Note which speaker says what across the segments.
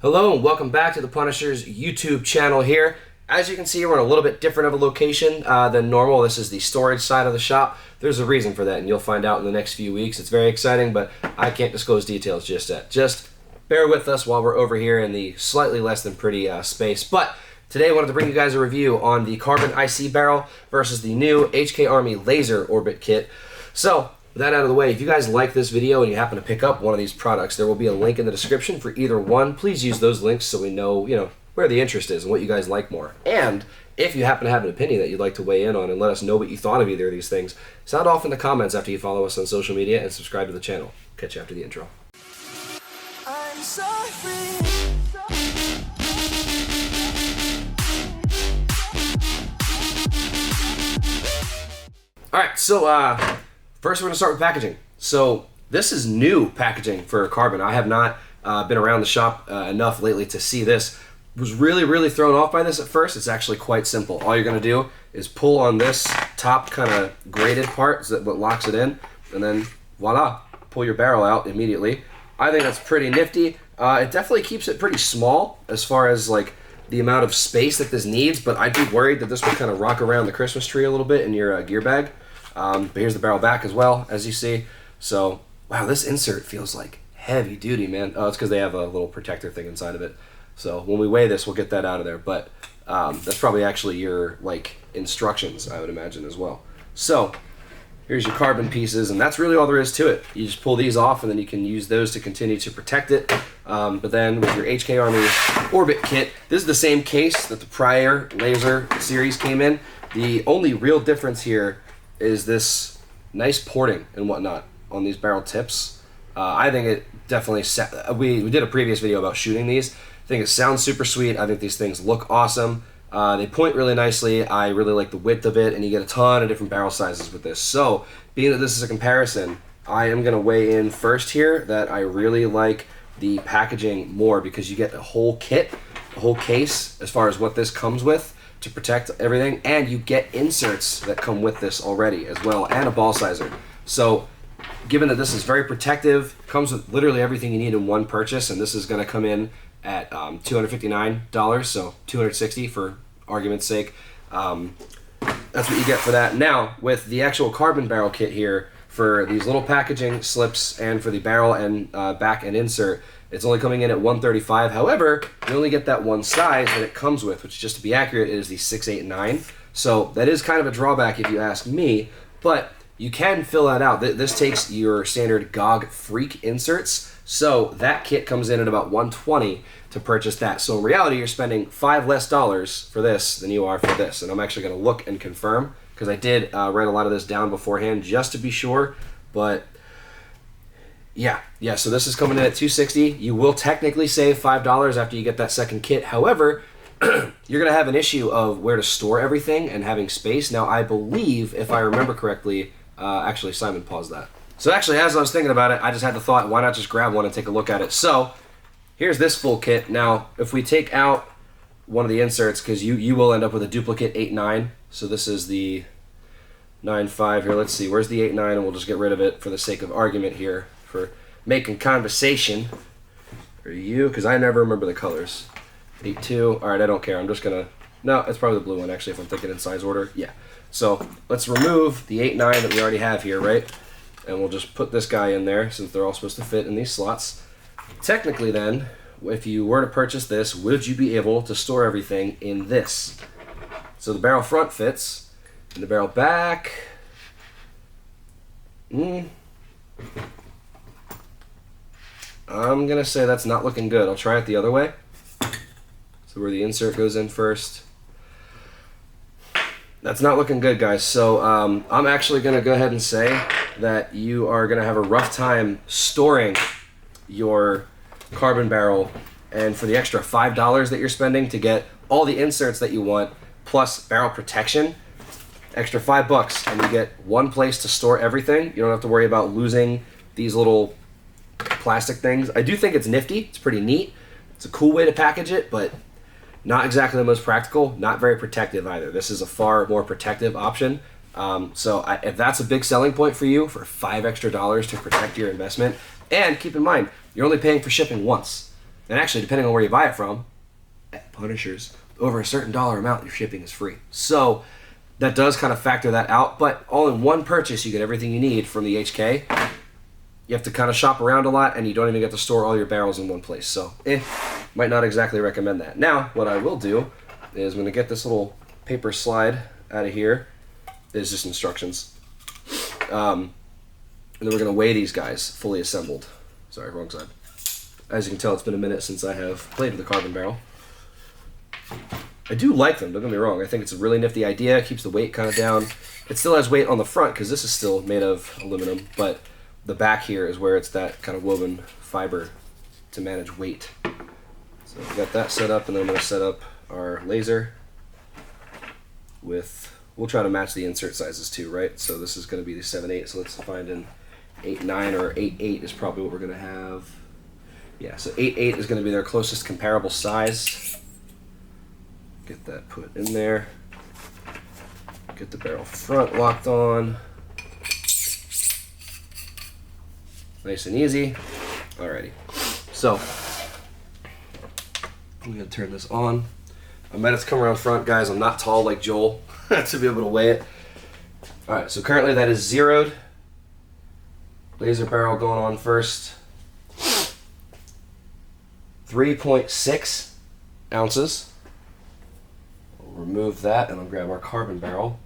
Speaker 1: Hello and welcome back to the Punisher's YouTube channel here. As you can see, we're in a little bit different of a location than normal. This is the storage side of the shop. There's a reason for that, and you'll find out in the next few weeks. It's very exciting, but I can't disclose details just yet. Just bear with us while we're over here in the slightly less than pretty space. But today I wanted to bring you guys a review on the carbon IC barrel versus the new HK Army LAZR orbit kit. So, with that out of the way, if you guys like this video and you happen to pick up one of these products, there will be a link in the description for either one. Please use those links so we know, where the interest is and what you guys like more. And if you happen to have an opinion that you'd like to weigh in on and let us know what you thought of either of these things, sound off in the comments after you follow us on social media and subscribe to the channel. Catch you after the intro.
Speaker 2: I'm so free.
Speaker 1: Alright, so first we're going to start with packaging. So this is new packaging for carbon. I have not been around the shop enough lately to see this. Was really thrown off by this at first. It's actually quite simple. All you're going to do is pull on this top kind of grated part, so that what locks it in, and then voila, pull your barrel out immediately. I think that's pretty nifty. It definitely keeps it pretty small as far as like the amount of space that this needs, but I'd be worried that this would kind of rock around the Christmas tree a little bit in your gear bag. But here's the barrel back as well, as you see. So, wow, this insert feels like heavy duty, man. Oh, it's because they have a little protector thing inside of it. So when we weigh this, we'll get that out of there. But that's probably actually your instructions, I would imagine, as well. So here's your carbon pieces, and that's really all there is to it. You just pull these off, and then you can use those to continue to protect it. But then with your HK Army Orbit kit, this is the same case that the prior LAZR series came in. The only real difference here is this nice porting and whatnot on these barrel tips. I think it definitely, we did a previous video about shooting these. I think it sounds super sweet. I think these things look awesome. They point really nicely. I really like the width of it, and you get a ton of different barrel sizes with this. So, being that this is a comparison, I am going to weigh in first here that I really like the packaging more because you get a whole kit, a whole case as far as what this comes with to protect everything, and you get inserts that come with this already as well, and a ball sizer. So given that this is very protective, comes with literally everything you need in one purchase, and this is going to come in at $259, so $260 for argument's sake. That's what you get for that. Now with the actual carbon barrel kit here, for these little packaging slips and for the barrel and back and insert, it's only coming in at $135. However, you only get that one size that it comes with, which, just to be accurate, is the 689. So that is kind of a drawback if you ask me, but you can fill that out. This takes your standard GOG Freak inserts, so that kit comes in at about $120 to purchase that. So in reality, you're spending $5 less for this than you are for this, and I'm actually going to look and confirm, because I did write a lot of this down beforehand just to be sure, but yeah, so this is coming in at $260. You will technically save $5 after you get that second kit. However, you're going to have an issue of where to store everything and having space. Now, I believe, if I remember correctly, actually, Simon paused that. So actually, as I was thinking about it, I just had the thought, why not just grab one and take a look at it? So here's this full kit. Now, if we take out one of the inserts, because you will end up with a duplicate 8.9. So this is the 9.5 here. Let's see, where's the 8.9? And we'll just get rid of it for the sake of argument here, for making conversation. Or you, because I never remember the colors. 8.2. All right, I don't care. I'm just gonna. No, it's probably the blue one actually. If I'm thinking in size order, yeah. So let's remove the 8.9 that we already have here, right? And we'll just put this guy in there since they're all supposed to fit in these slots. Technically, then, if you were to purchase this, would you be able to store everything in this? So the barrel front fits, and the barrel back. I'm gonna say that's not looking good. I'll try it the other way. So where the insert goes in first. That's not looking good, guys. So I'm actually gonna go ahead and say that you are gonna have a rough time storing your carbon barrel, and for the extra $5 that you're spending to get all the inserts that you want, plus barrel protection, extra $5, and you get one place to store everything. You don't have to worry about losing these little plastic things. I do think it's nifty. It's pretty neat. It's a cool way to package it, but not exactly the most practical, not very protective either. This is a far more protective option. If that's a big selling point for you, for $5 extra to protect your investment, and keep in mind, you're only paying for shipping once. And actually, depending on where you buy it from, at Punishers, over a certain dollar amount, your shipping is free. So that does kind of factor that out, but all in one purchase, you get everything you need from the HK. You have to kind of shop around a lot, and you don't even get to store all your barrels in one place. So, might not exactly recommend that. Now, what I will do is I'm going to get this little paper slide out of here. There's just instructions. And then we're going to weigh these guys fully assembled. Sorry, wrong side. As you can tell, it's been a minute since I have played with the carbon barrel. I do like them, don't get me wrong. I think it's a really nifty idea. It keeps the weight kind of down. It still has weight on the front because this is still made of aluminum, but the back here is where it's that kind of woven fiber to manage weight. So we got that set up, and then I'm going to set up our LAZR with, we'll try to match the insert sizes too, right? So this is going to be the 7/8, so let's find an 8/9 or 8/8 is probably what we're going to have. Yeah, so 8/8 is going to be their closest comparable size. Get that put in there. Get the barrel front locked on. Nice and easy. Alrighty. So, I'm going to turn this on. I might have to come around front, guys. I'm not tall like Joel to be able to weigh it. Alright, so currently that is zeroed. LAZR barrel going on first. 3.6 ounces. We'll remove that and I'll grab our carbon barrel.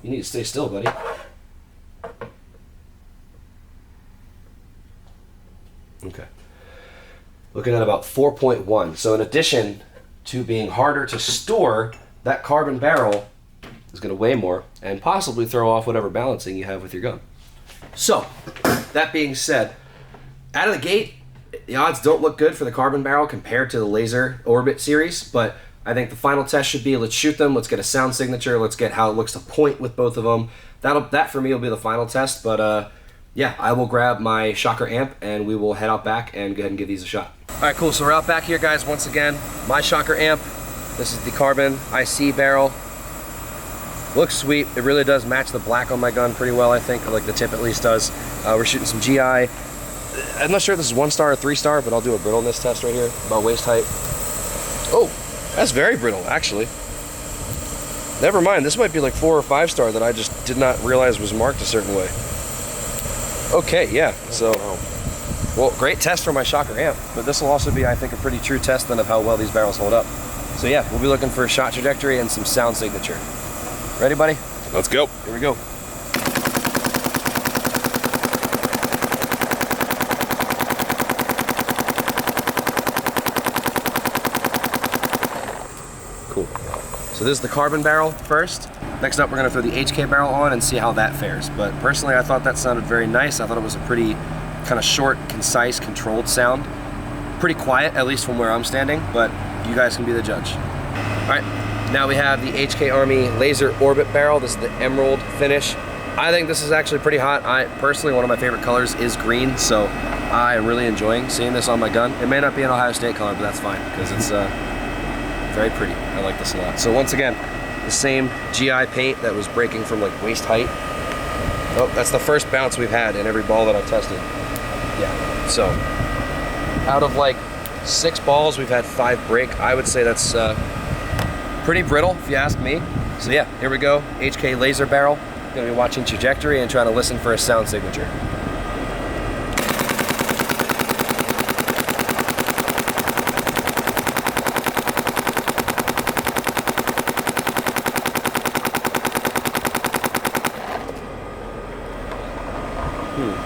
Speaker 1: You need to stay still, buddy. Okay. Looking at about 4.1. So in addition to being harder to store, that carbon barrel is going to weigh more and possibly throw off whatever balancing you have with your gun. So, that being said, out of the gate, the odds don't look good for the carbon barrel compared to the LAZR Orbit series, but I think the final test should be, let's shoot them, let's get a sound signature, let's get how it looks to point with both of them. That for me will be the final test, but yeah, I will grab my shocker amp and we will head out back and go ahead and give these a shot. Alright, cool, so we're out back here, guys, once again. My shocker amp, this is the carbon IC barrel. Looks sweet, it really does match the black on my gun pretty well, I think, like the tip at least does. We're shooting some GI. I'm not sure if this is 1-star or 3-star, but I'll do a brittleness test right here, about waist height. Oh, that's very brittle, actually. Never mind, this might be like 4 or 5-star that I just did not realize was marked a certain way. Okay, yeah, so, well, great test for my shocker amp, but this will also be, I think, a pretty true test then of how well these barrels hold up. So yeah, we'll be looking for a shot trajectory and some sound signature. Ready, buddy?
Speaker 3: Let's go.
Speaker 1: Here we go. Cool. So this is the carbon barrel first. Next up, we're going to throw the HK barrel on and see how that fares. But personally, I thought that sounded very nice. I thought it was a pretty kind of short, concise, controlled sound. Pretty quiet, at least from where I'm standing, but you guys can be the judge. All right, now we have the HK Army LAZR Orbit barrel. This is the emerald finish. I think this is actually pretty hot. Personally, one of my favorite colors is green, so I am really enjoying seeing this on my gun. It may not be an Ohio State color, but that's fine, because it's very pretty. I like this a lot. So once again, the same GI paint that was breaking from like waist height. Oh, that's the first bounce we've had in every ball that I've tested. Yeah, so out of like 6 balls, we've had 5 break. I would say that's pretty brittle, if you ask me. So yeah, here we go. HK LAZR barrel. Gonna be watching trajectory and trying to listen for a sound signature.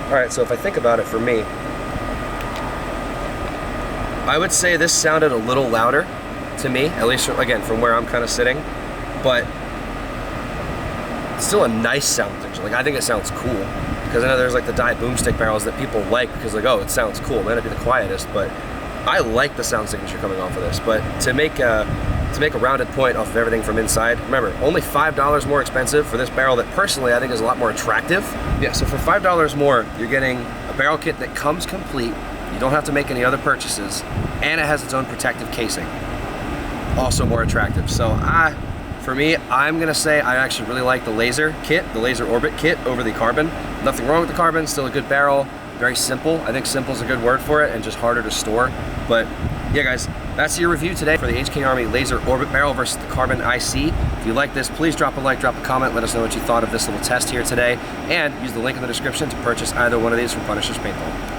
Speaker 1: All right, so if I think about it for me, I would say this sounded a little louder to me, at least again from where I'm kind of sitting, but it's still a nice sound signature. Like, I think it sounds cool, because I know there's like the die boomstick barrels that people like because like, oh, it sounds cool. It might not be the quietest, but I like the sound signature coming off of this. But to make a rounded point off of everything from inside, remember, only $5 more expensive for this barrel that personally I think is a lot more attractive. Yeah, so for $5 more, you're getting a barrel kit that comes complete. You don't have to make any other purchases, and it has its own protective casing. Also more attractive. So for me, I'm gonna say I actually really like the LAZR kit, the LAZR Orbit kit over the carbon. Nothing wrong with the carbon, still a good barrel. very simple. I think simple is a good word for it, and just harder to store. But yeah, guys, that's your review today for the HK Army Laser Orbit Barrel versus the Carbon IC. If you like this, please drop a like, drop a comment, let us know what you thought of this little test here today, and use the link in the description to purchase either one of these from Punisher's Paintball.